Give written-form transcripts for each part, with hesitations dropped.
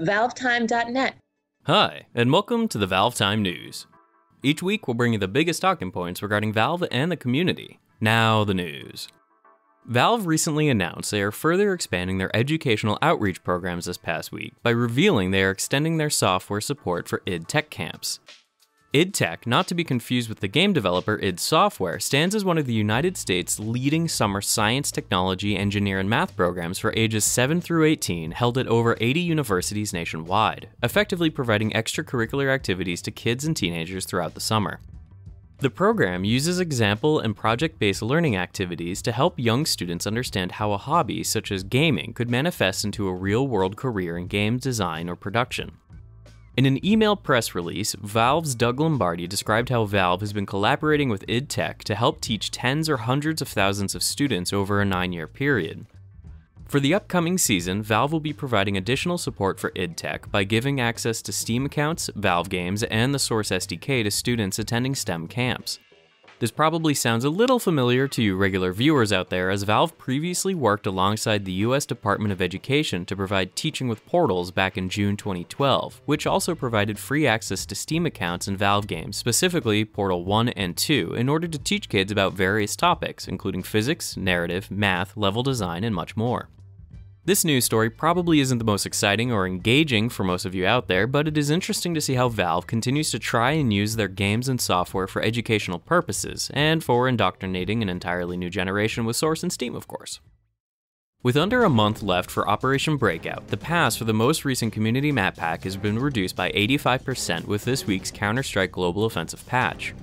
ValveTime.net. Hi, and welcome to the ValveTime News. Each week we'll bring you the biggest talking points regarding Valve and the community. Now the news. Valve recently announced they are further expanding their educational outreach programs this past week by revealing they are extending their software support for id Tech camps. id Tech, not to be confused with the game developer id Software, stands as one of the United States' leading summer science, technology, engineer, and math programs for ages 7 through 18 held at over 80 universities nationwide, effectively providing extracurricular activities to kids and teenagers throughout the summer. The program uses example and project-based learning activities to help young students understand how a hobby such as gaming could manifest into a real-world career in game design or production. In an email press release, Valve's Doug Lombardi described how Valve has been collaborating with id Tech to help teach tens or hundreds of thousands of students over a 9-year period. For the upcoming season, Valve will be providing additional support for id Tech by giving access to Steam accounts, Valve games, and the Source SDK to students attending STEM camps. This probably sounds a little familiar to you regular viewers out there, as Valve previously worked alongside the US Department of Education to provide Teaching with Portals back in June 2012, which also provided free access to Steam accounts and Valve games, specifically Portal 1 and 2, in order to teach kids about various topics, including physics, narrative, math, level design, and much more. This news story probably isn't the most exciting or engaging for most of you out there, but it is interesting to see how Valve continues to try and use their games and software for educational purposes, and for indoctrinating an entirely new generation with Source and Steam, of course. With under a month left for Operation Breakout, the pass for the most recent community map pack has been reduced by 85% with this week's Counter-Strike Global Offensive patch.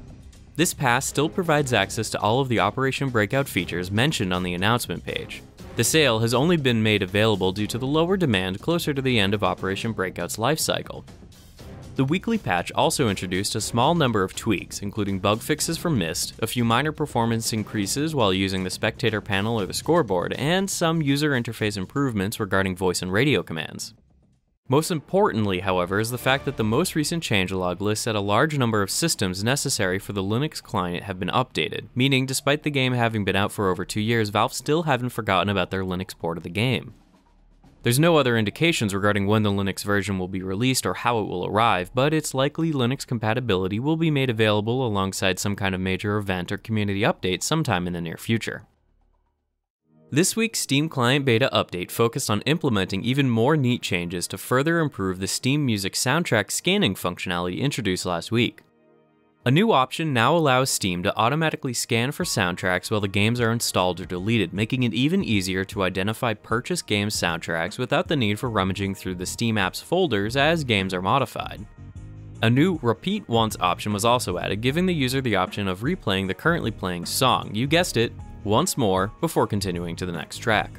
This pass still provides access to all of the Operation Breakout features mentioned on the announcement page. The sale has only been made available due to the lower demand closer to the end of Operation Breakout's lifecycle. The weekly patch also introduced a small number of tweaks, including bug fixes for Mist, a few minor performance increases while using the spectator panel or the scoreboard, and some user interface improvements regarding voice and radio commands. Most importantly, however, is the fact that the most recent changelog lists that a large number of systems necessary for the Linux client have been updated, meaning despite the game having been out for over 2 years, Valve still haven't forgotten about their Linux port of the game. There's no other indications regarding when the Linux version will be released or how it will arrive, but it's likely Linux compatibility will be made available alongside some kind of major event or community update sometime in the near future. This week's Steam Client Beta update focused on implementing even more neat changes to further improve the Steam Music soundtrack scanning functionality introduced last week. A new option now allows Steam to automatically scan for soundtracks while the games are installed or deleted, making it even easier to identify purchased game soundtracks without the need for rummaging through the Steam app's folders as games are modified. A new Repeat Once option was also added, giving the user the option of replaying the currently playing song, you guessed it, once more before continuing to the next track.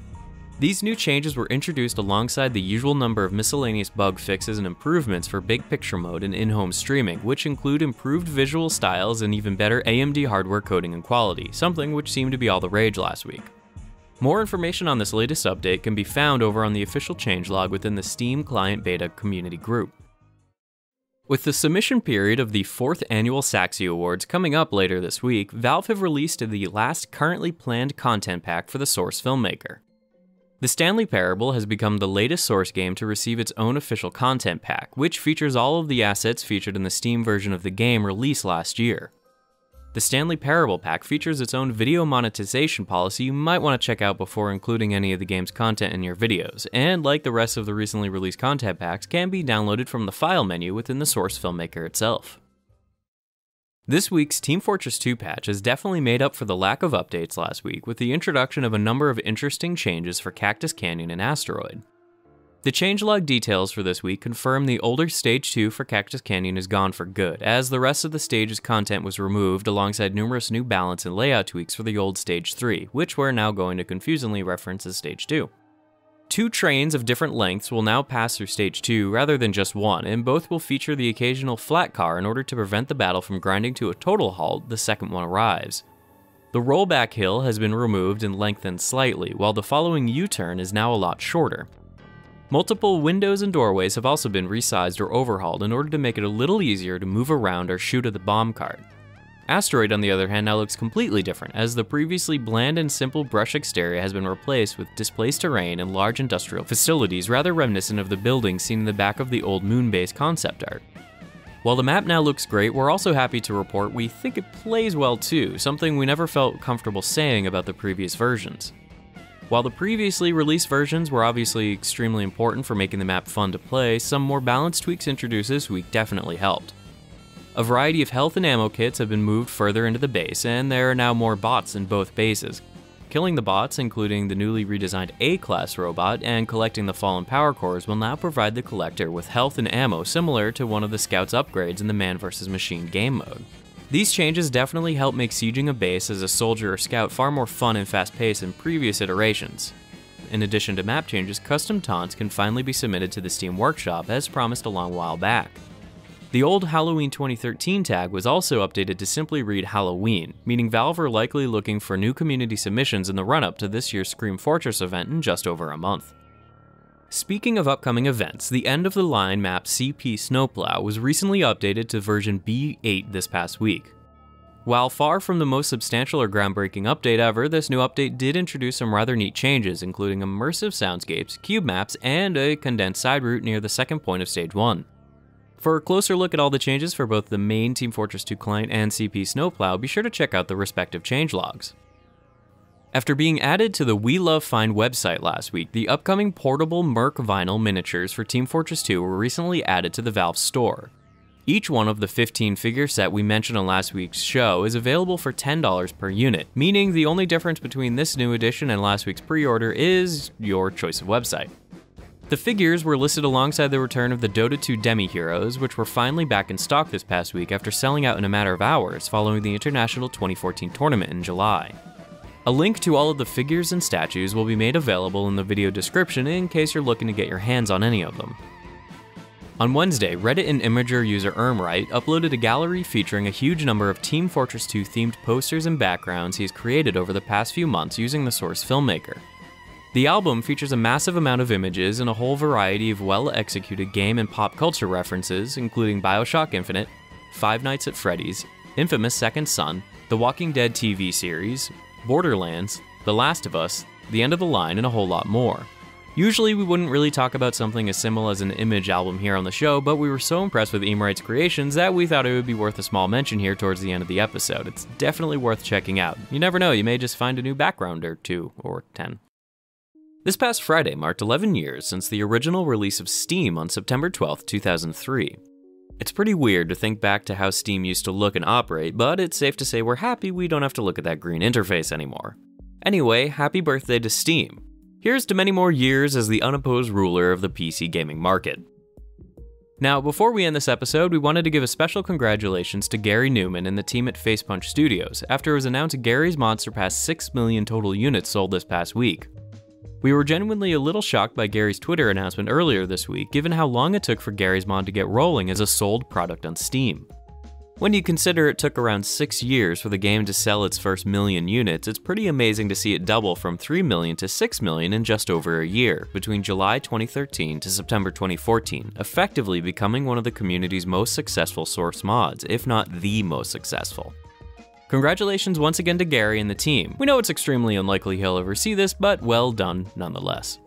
These new changes were introduced alongside the usual number of miscellaneous bug fixes and improvements for big picture mode and in-home streaming, which include improved visual styles and even better AMD hardware coding and quality, something which seemed to be all the rage last week. More information on this latest update can be found over on the official changelog within the Steam Client Beta community group. With the submission period of the 4th annual Saxy Awards coming up later this week, Valve have released the last currently planned content pack for the Source filmmaker. The Stanley Parable has become the latest Source game to receive its own official content pack, which features all of the assets featured in the Steam version of the game released last year. The Stanley Parable pack features its own video monetization policy you might want to check out before including any of the game's content in your videos, and like the rest of the recently released content packs, can be downloaded from the file menu within the Source filmmaker itself. This week's Team Fortress 2 patch has definitely made up for the lack of updates last week with the introduction of a number of interesting changes for Cactus Canyon and Asteroid. The changelog details for this week confirm the older Stage 2 for Cactus Canyon is gone for good, as the rest of the stage's content was removed alongside numerous new balance and layout tweaks for the old Stage 3, which we're now going to confusingly reference as Stage 2. 2 trains of different lengths will now pass through Stage 2 rather than just one, and both will feature the occasional flat car in order to prevent the battle from grinding to a total halt the second one arrives. The rollback hill has been removed and lengthened slightly, while the following U-turn is now a lot shorter. Multiple windows and doorways have also been resized or overhauled in order to make it a little easier to move around or shoot at the bomb cart. Asteroid, on the other hand, now looks completely different, as the previously bland and simple brush exterior has been replaced with displaced terrain and large industrial facilities rather reminiscent of the buildings seen in the back of the old moon base concept art. While the map now looks great, we're also happy to report we think it plays well too, something we never felt comfortable saying about the previous versions. While the previously released versions were obviously extremely important for making the map fun to play, some more balanced tweaks introduced this week definitely helped. A variety of health and ammo kits have been moved further into the base, and there are now more bots in both bases. Killing the bots, including the newly redesigned A-class robot, and collecting the fallen power cores will now provide the collector with health and ammo similar to one of the Scout's upgrades in the Man vs. Machine game mode. These changes definitely help make sieging a base as a soldier or scout far more fun and fast-paced than previous iterations. In addition to map changes, custom taunts can finally be submitted to the Steam Workshop as promised a long while back. The old Halloween 2013 tag was also updated to simply read Halloween, meaning Valve are likely looking for new community submissions in the run-up to this year's Scream Fortress event in just over a month. Speaking of upcoming events, the end-of-the-line map CP Snowplow was recently updated to version B8 this past week. While far from the most substantial or groundbreaking update ever, this new update did introduce some rather neat changes, including immersive soundscapes, cube maps, and a condensed side route near the second point of Stage 1. For a closer look at all the changes for both the main Team Fortress 2 client and CP Snowplow, be sure to check out the respective changelogs. After being added to the We Love Find website last week, the upcoming portable Merc vinyl miniatures for Team Fortress 2 were recently added to the Valve store. Each one of the 15 figure set we mentioned on last week's show is available for $10 per unit, meaning the only difference between this new edition and last week's pre-order is your choice of website. The figures were listed alongside the return of the Dota 2 Demiheroes, which were finally back in stock this past week after selling out in a matter of hours following the International 2014 tournament in July. A link to all of the figures and statues will be made available in the video description in case you're looking to get your hands on any of them. On Wednesday, Reddit and Imager user Ymrite uploaded a gallery featuring a huge number of Team Fortress 2 themed posters and backgrounds he's created over the past few months using the source filmmaker. The album features a massive amount of images and a whole variety of well-executed game and pop culture references, including BioShock Infinite, Five Nights at Freddy's, Infamous Second Son, The Walking Dead TV series, Borderlands, The Last of Us, The End of the Line, and a whole lot more. Usually we wouldn't really talk about something as simple as an image album here on the show, but we were so impressed with Ymrite's creations that we thought it would be worth a small mention here towards the end of the episode. It's definitely worth checking out. You never know, you may just find a new background or 2 or 10. This past Friday marked 11 years since the original release of Steam on September 12, 2003. It's pretty weird to think back to how Steam used to look and operate, but it's safe to say we're happy we don't have to look at that green interface anymore. Anyway, happy birthday to Steam. Here's to many more years as the unopposed ruler of the PC gaming market. Now, before we end this episode, we wanted to give a special congratulations to Gary Newman and the team at Facepunch Studios after it was announced Garry's mod surpassed 6 million total units sold this past week. We were genuinely a little shocked by Garry's Twitter announcement earlier this week, given how long it took for Garry's mod to get rolling as a sold product on Steam. When you consider it took around 6 years for the game to sell its first million units, it's pretty amazing to see it double from 3 million to 6 million in just over a year, between July 2013 to September 2014, effectively becoming one of the community's most successful source mods, if not the most successful. Congratulations once again to Garry and the team. We know it's extremely unlikely he'll ever see this, but well done nonetheless.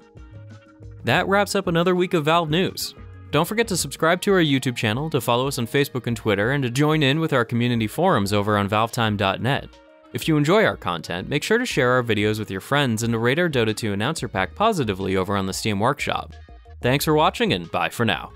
That wraps up another week of Valve news. Don't forget to subscribe to our YouTube channel, to follow us on Facebook and Twitter, and to join in with our community forums over on ValveTime.net. If you enjoy our content, make sure to share our videos with your friends and to rate our Dota 2 announcer pack positively over on the Steam Workshop. Thanks for watching and bye for now.